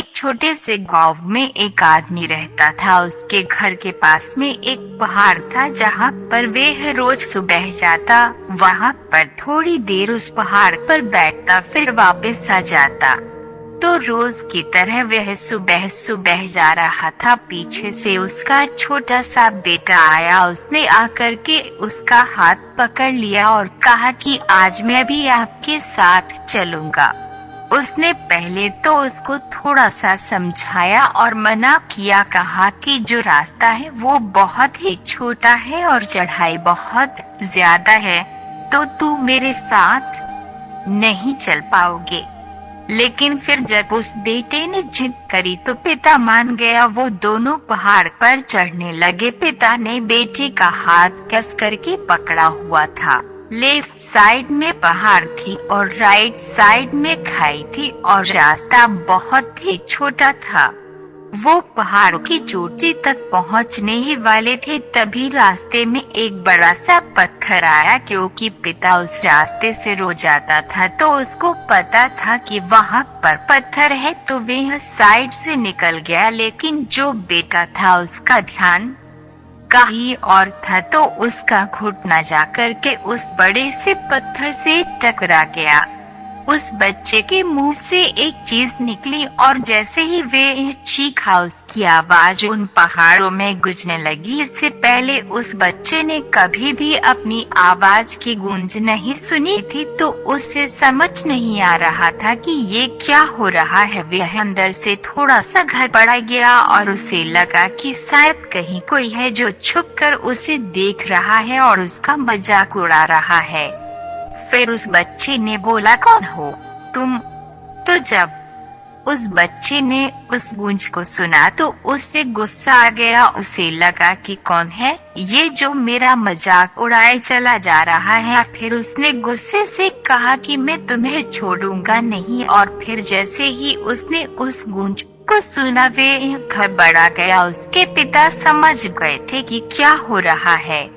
एक छोटे से गांव में एक आदमी रहता था। उसके घर के पास में एक पहाड़ था जहाँ पर वह रोज सुबह जाता, वहाँ पर थोड़ी देर उस पहाड़ पर बैठता, फिर वापस आ जाता। तो रोज की तरह वह सुबह सुबह जा रहा था। पीछे से उसका छोटा सा बेटा आया। उसने आकर के उसका हाथ पकड़ लिया और कहा कि आज मैं भी आपके साथ चलूंगा। उसने पहले तो उसको थोड़ा सा समझाया और मना किया, कहा कि जो रास्ता है वो बहुत ही छोटा है और चढ़ाई बहुत ज्यादा है, तो तू मेरे साथ नहीं चल पाओगे। लेकिन फिर जब उस बेटे ने जिद करी तो पिता मान गया। वो दोनों पहाड़ पर चढ़ने लगे। पिता ने बेटे का हाथ कस करके पकड़ा हुआ था। लेफ्ट साइड में पहाड़ थी और राइट साइड में खाई थी और रास्ता बहुत ही छोटा था। वो पहाड़ की चोटी तक पहुंचने ही वाले थे, तभी रास्ते में एक बड़ा सा पत्थर आया। क्योंकि पिता उस रास्ते से रोज आता था तो उसको पता था कि वहाँ पर पत्थर है, तो वह साइड से निकल गया। लेकिन जो बेटा था उसका ध्यान कहीं और था, तो उसका घुटना जाकर के उस बड़े से पत्थर से टकरा गया। उस बच्चे के मुंह से एक चीज निकली और जैसे ही वे चीखा, उसकी आवाज उन पहाड़ों में गूंजने लगी। इससे पहले उस बच्चे ने कभी भी अपनी आवाज की गूंज नहीं सुनी थी, तो उसे समझ नहीं आ रहा था कि ये क्या हो रहा है। वह अंदर से थोड़ा सा घबरा गया और उसे लगा कि शायद कहीं कोई है जो छुपकर उसे देख रहा है और उसका मजाक उड़ा रहा है। फिर उस बच्चे ने बोला, कौन हो तुम? तो जब उस बच्चे ने उस गूंज को सुना तो उसे गुस्सा आ गया। उसे लगा कि कौन है ये जो मेरा मजाक उड़ाए चला जा रहा है। फिर उसने गुस्से से कहा कि मैं तुम्हें छोड़ूंगा नहीं। और फिर जैसे ही उसने उस गूंज को सुना वे घबरा गया। उसके पिता समझ गए थे कि क्या हो रहा है।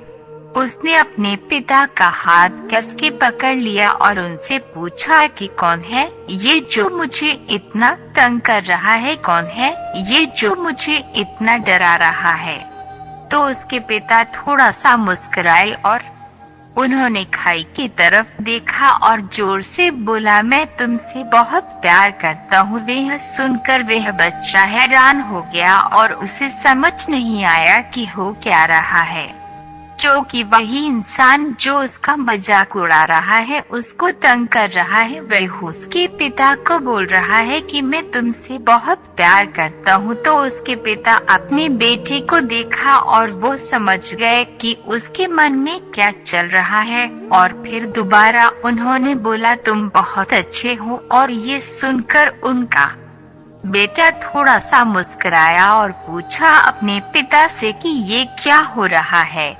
उसने अपने पिता का हाथ कस के पकड़ लिया और उनसे पूछा कि कौन है ये जो मुझे इतना तंग कर रहा है? कौन है ये जो मुझे इतना डरा रहा है? तो उसके पिता थोड़ा सा मुस्कुराए और उन्होंने खाई की तरफ देखा और जोर से बोला, मैं तुमसे बहुत प्यार करता हूँ। वह सुनकर वह बच्चा हैरान हो गया और उसे समझ नहीं आया कि हो क्या रहा है, क्योंकि वही इंसान जो उसका मजाक उड़ा रहा है, उसको तंग कर रहा है, वह उसके पिता को बोल रहा है कि मैं तुमसे बहुत प्यार करता हूँ। तो उसके पिता अपने बेटे को देखा और वो समझ गए कि उसके मन में क्या चल रहा है। और फिर दोबारा उन्होंने बोला, तुम बहुत अच्छे हो। और ये सुनकर उनका बेटा थोड़ा सा मुस्कुराया और पूछा अपने पिता से कि ये क्या हो रहा है।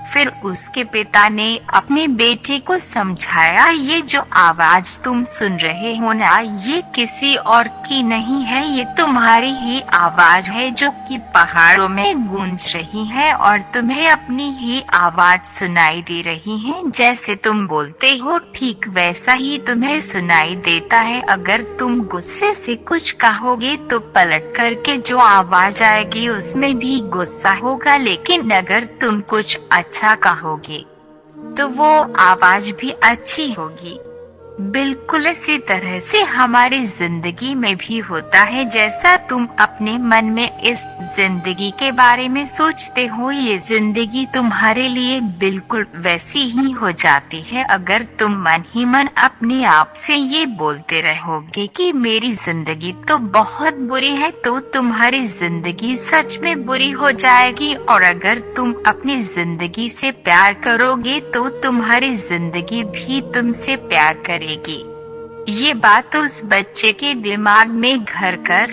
फिर उसके पिता ने अपने बेटे को समझाया, ये जो आवाज तुम सुन रहे हो ना, ये किसी और की नहीं है, ये तुम्हारी ही आवाज है जो कि पहाड़ों में गूंज रही है और तुम्हें अपनी ही आवाज सुनाई दे रही है। जैसे तुम बोलते हो ठीक वैसा ही तुम्हें सुनाई देता है। अगर तुम गुस्से से कुछ कहोगे तो पलट करके जो आवाज आएगी उसमें भी गुस्सा होगा, लेकिन अगर तुम कुछ अच्छा कहोगे तो वो आवाज भी अच्छी होगी। बिल्कुल इसी तरह से हमारी जिंदगी में भी होता है। जैसा तुम अपने मन में इस जिंदगी के बारे में सोचते हो, ये जिंदगी तुम्हारे लिए बिल्कुल वैसी ही हो जाती है। अगर तुम मन ही मन अपने आप से ये बोलते रहोगे कि मेरी जिंदगी तो बहुत बुरी है, तो तुम्हारी जिंदगी सच में बुरी हो जाएगी। और अगर तुम अपनी जिंदगी से प्यार करोगे तो तुम्हारी जिंदगी भी तुमसे प्यार करेगी। ये बात उस बच्चे के दिमाग में घर कर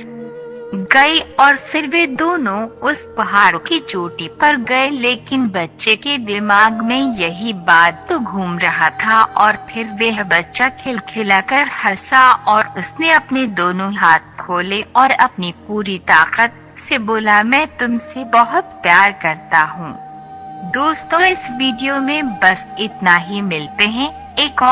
गई और फिर वे दोनों उस पहाड़ की चोटी पर गए। लेकिन बच्चे के दिमाग में यही बात तो घूम रहा था और फिर वह बच्चा खिलखिलाकर हंसा और उसने अपने दोनों हाथ खोले और अपनी पूरी ताकत से बोला, मैं तुमसे बहुत प्यार करता हूँ। दोस्तों, इस वीडियो में बस इतना ही। मिलते हैं एक और